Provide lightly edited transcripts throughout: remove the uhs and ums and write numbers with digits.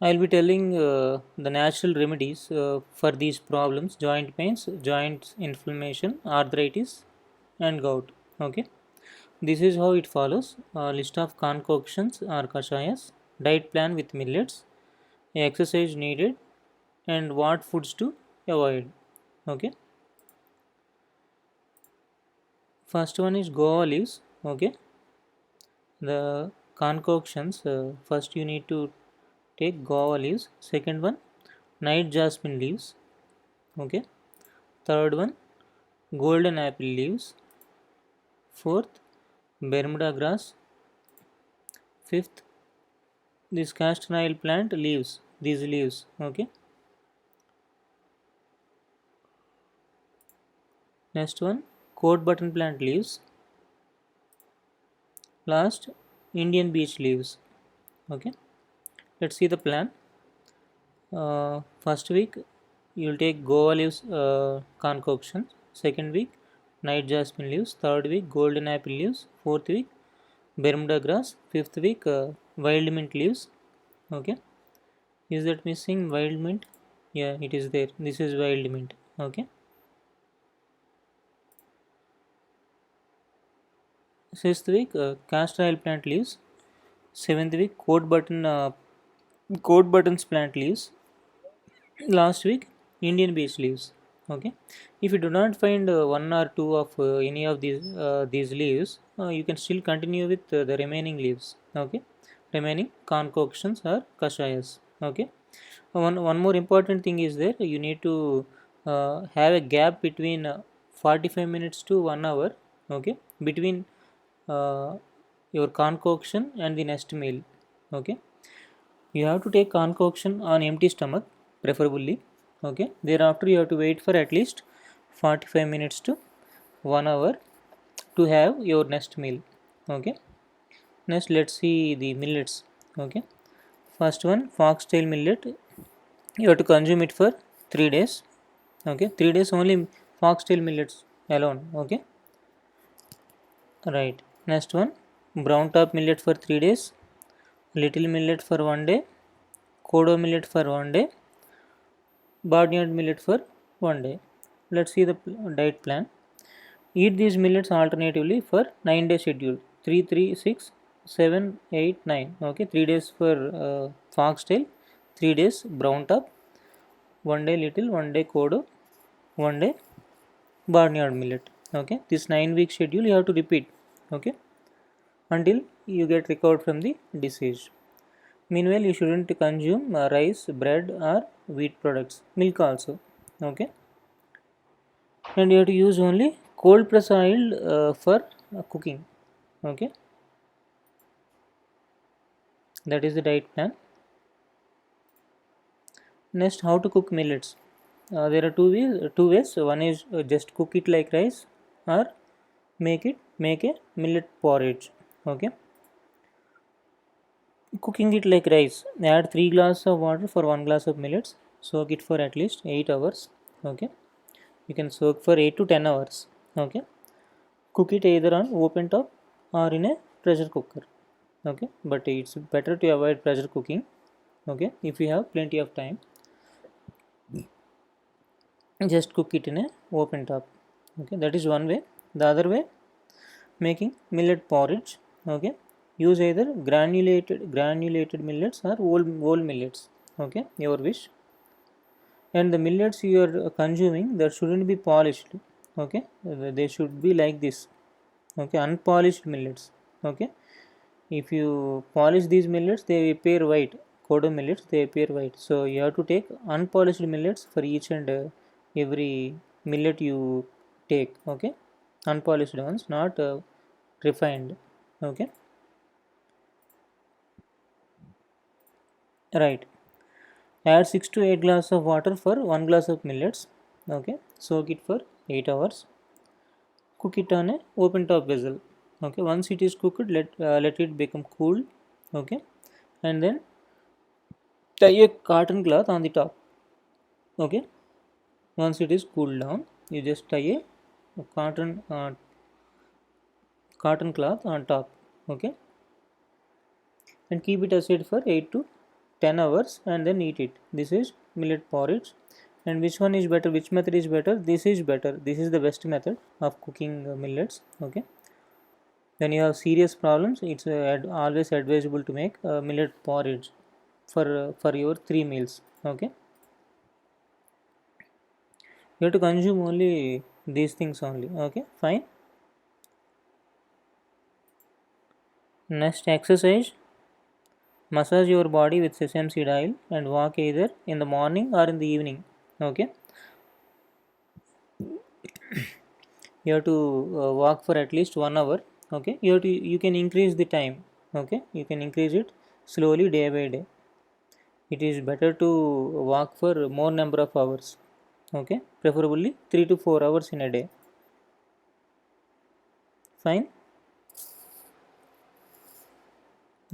I'll be telling the natural remedies for these problems: joint pains, joint inflammation, arthritis, and gout. Okay, this is how it follows: list of concoctions or kashayas, diet plan with millets, exercise needed, and what foods to avoid. Okay, first one is guava leaves. Okay, the concoctions, first you need to take guava leaves. Second one, night jasmine leaves. Okay, third one, golden apple leaves. Fourth, Bermuda grass. Fifth, this castor oil plant leaves. These leaves. Okay. Next one, coat button plant leaves. Last, Indian beech leaves. Okay. Let's see the plan. First week, you'll take guava leaves concoction. Second week, night jasmine leaves. Third week, golden apple leaves. Fourth week, Bermuda grass. Fifth week, wild mint leaves. Okay. Is that missing wild mint? Yeah, it is there. This is wild mint. Okay. Sixth week, castor oil plant leaves. Seventh week, coat buttons plant leaves. Last week, Indian beech leaves. Okay. If you do not find one or two of any of these leaves, you can still continue with the remaining leaves. Okay. Remaining concoctions or kashayas. Okay. One more important thing is that you need to have a gap between 45 minutes to 1 hour. Okay. Between uh, your concoction and the next meal. Okay, you have to take concoction on empty stomach preferably. Okay, thereafter you have to wait for at least 45 minutes to 1 hour to have your next meal. Okay, next let's see the millets. Okay, first one, foxtail millet. You have to consume it for 3 days. Okay, 3 days only, foxtail millets alone. Okay, right. Next one, brown top millet for 3 days, little millet for 1 day, kodo millet for 1 day, barnyard millet for 1 day. Let's see the diet plan. Eat these millets alternatively for 9 day schedule: 3, 3, 6, 7, 8, 9. Okay, 3 days for foxtail, 3 days brown top, 1 day little, 1 day kodo, 1 day barnyard millet. Okay, this 9 week schedule you have to repeat. Okay, until you get recovered from the disease. Meanwhile, you shouldn't consume rice, bread, or wheat products, milk also. Okay, and you have to use only cold press oil for cooking. Okay, that is the diet plan. Next, how to cook millets. There are two ways. One is just cook it like rice, or make a millet porridge. Okay, cooking it like rice. Add 3 glasses of water for 1 glass of millets. Soak it for at least 8 hours. Okay, you can soak for 8 to 10 hours. Okay, cook it either on open top or in a pressure cooker. Okay, but it's better to avoid pressure cooking. Okay, if you have plenty of time, just cook it in a open top. Okay, that is one way. The other way, making millet porridge. Okay, use either granulated millets or whole millets. Okay, your wish. And the millets you are consuming, that shouldn't be polished. Okay, they should be like this. Okay, unpolished millets. Okay, if you polish these millets, they appear white. Kodo millets, they appear white. So you have to take unpolished millets for each and every millet you take. Okay, unpolished ones, not refined. Okay, right. Add 6 to 8 glasses of water for 1 glass of millets. Okay, soak it for 8 hours. Cook it on a open top vessel. Okay, once it is cooked, let it become cool. Okay, and then tie a cotton cloth on the top. Okay, once it is cooled down, you just tie a cotton cloth on top. Okay, and keep it aside for 8 to 10 hours and then eat it. This is millet porridge. And which one is better, which method is better? This is better, this is the best method of cooking millets. Okay, when you have serious problems, it's always advisable to make millet porridge for your 3 meals. Okay, you have to consume only these things only. Okay, fine. Next exercise, massage your body with sesame seed oil and walk either in the morning or in the evening. Okay, you have to walk for at least 1 hour. Okay, you can increase the time. Okay, you can increase it slowly day by day. It is better to walk for more number of hours. Okay, preferably 3 to 4 hours in a day. Fine.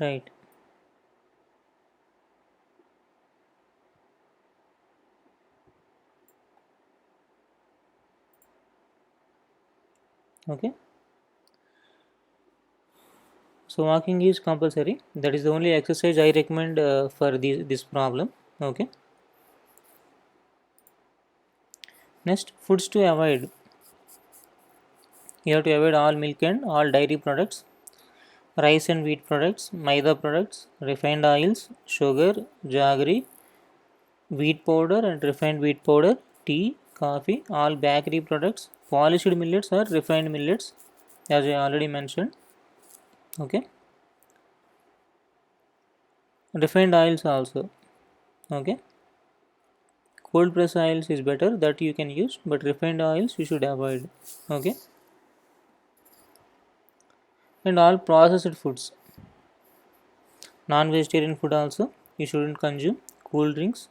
Right. Okay, so walking is compulsory. That is the only exercise I recommend for this problem. Okay, next, foods to avoid. You have to avoid all milk and all dairy products, rice and wheat products, maida products, refined oils, sugar, jaggery, wheat powder and refined wheat powder, tea, coffee, all bakery products, polished millets or refined millets, as I already mentioned. Okay, refined oils also. Okay, cold press oils is better, that you can use, but refined oils you should avoid. Okay, and all processed foods, non-vegetarian food also you shouldn't consume. Cool drinks,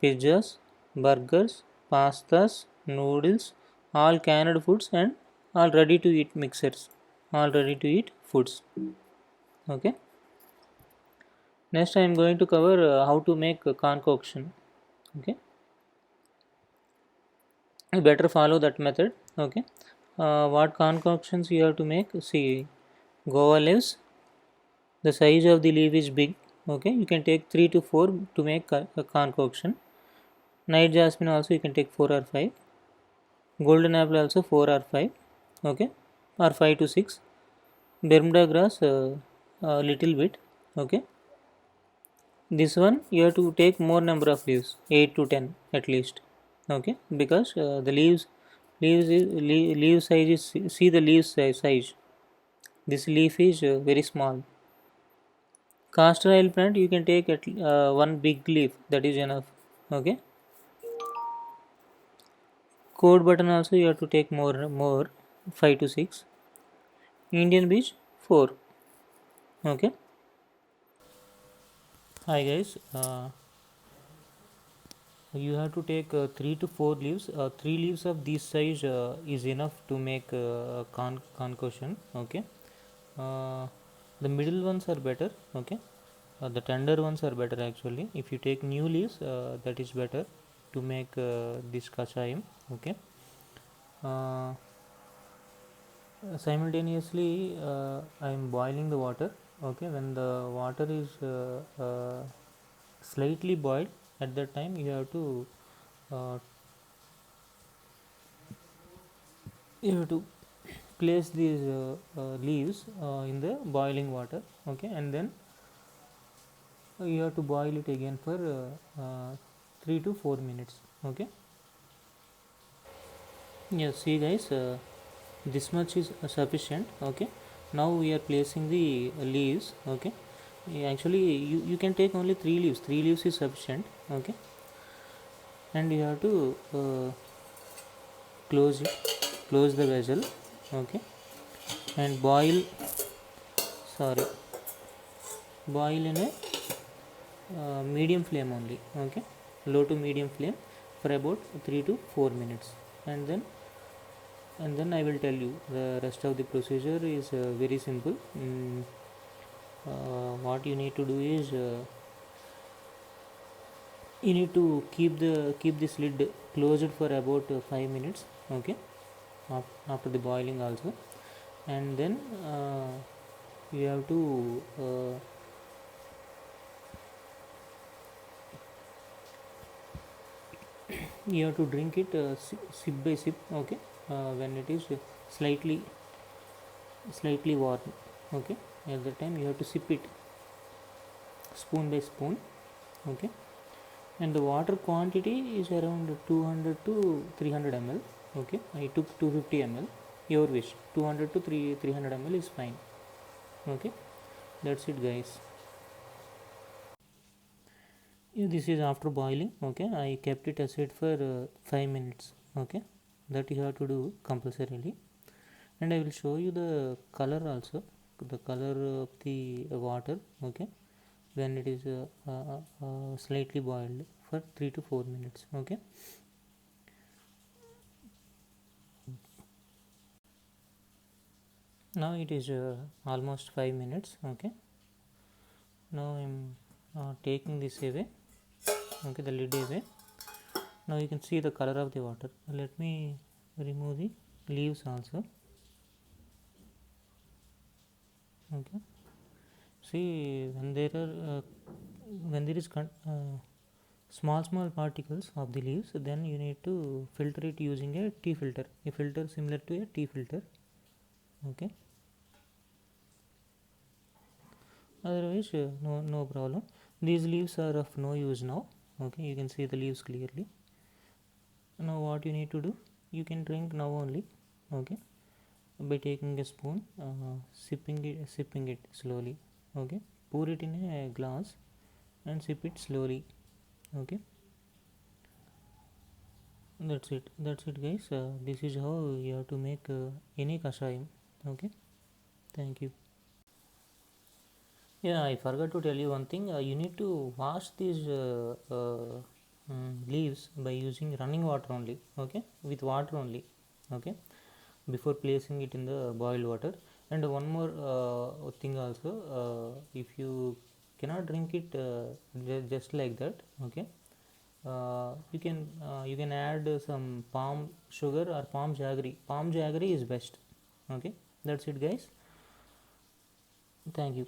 pizzas, burgers, pastas, noodles, all canned foods and all ready to eat mixers, all ready to eat foods. Okay, next I am going to cover how to make a concoction. Okay, you better follow that method. Okay, what concoctions you have to make? See, guava leaves, the size of the leaf is big. Okay, you can take 3 to 4 to make a concoction. Night jasmine also you can take 4 or 5. Golden apple also 4 or 5. Okay, or 5 to 6. Bermuda grass a little bit. Okay, this one you have to take more number of leaves, 8 to 10 at least. Okay, because the leaf size is, see the leaf size, this leaf is very small. Castor oil plant you can take at one big leaf, that is enough. Okay, code button also you have to take more 5 to 6. Indian beach 4. Okay, hi guys, you have to take 3 to 4 leaves. 3 leaves of this size is enough to make concussion. Okay, uh, the middle ones are better. Okay, the tender ones are better actually. If you take new leaves, that is better to make this kashayam. Okay, uh, simultaneously I am boiling the water. Okay, when the water is slightly boiled, at that time you have to uh, place these leaves in the boiling water. Okay, and then you have to boil it again for 3 to 4 minutes. Okay, yes, see guys, this much is sufficient. Okay, now we are placing the leaves. Okay, actually you can take only 3 leaves, 3 leaves is sufficient. Okay, and you have to close the vessel. Okay, and sorry boil in a medium flame only. Okay, low to medium flame for about 3 to 4 minutes, and then I will tell you the rest of the procedure is very simple. What you need to do is you need to keep this lid closed for about 5 minutes. Okay, after the boiling also, and then you have to You have to drink it sip by sip, okay, when it is slightly warm, okay. At the time you have to sip it spoon by spoon, okay. And the water quantity is around 200 to 300 ml, okay. I took 250 ml, your wish. 200 to 300 ml is fine, okay. That's it, guys. Yeah, this is after boiling, okay. I kept it aside for 5 minutes, okay. That you have to do compulsorily. And I will show you the color also, the color of the water, okay, when it is slightly boiled for 3 to 4 minutes, okay. Now it is almost 5 minutes, okay. Now I'm taking this away, okay, the lid away. Now you can see the color of the water. Let me remove the leaves also, okay. See, when there is small particles of the leaves, then you need to filter it using a tea filter, a filter similar to a tea filter, okay. Otherwise no problem. These leaves are of no use now, okay. You can see the leaves clearly. Now what you need to do, you can drink now only, okay, by taking a spoon, sipping it slowly, okay. Pour it in a glass and sip it slowly, okay. That's it guys. This is how you have to make any kashayam, okay. Thank you. Yeah, I forgot to tell you one thing. You need to wash these leaves by using running water only, okay, with water only, okay, before placing it in the boiled water. And one more thing also, if you cannot drink it just like that, okay, you can add some palm sugar or palm jaggery. Palm jaggery is best, okay. That's it guys. Thank you.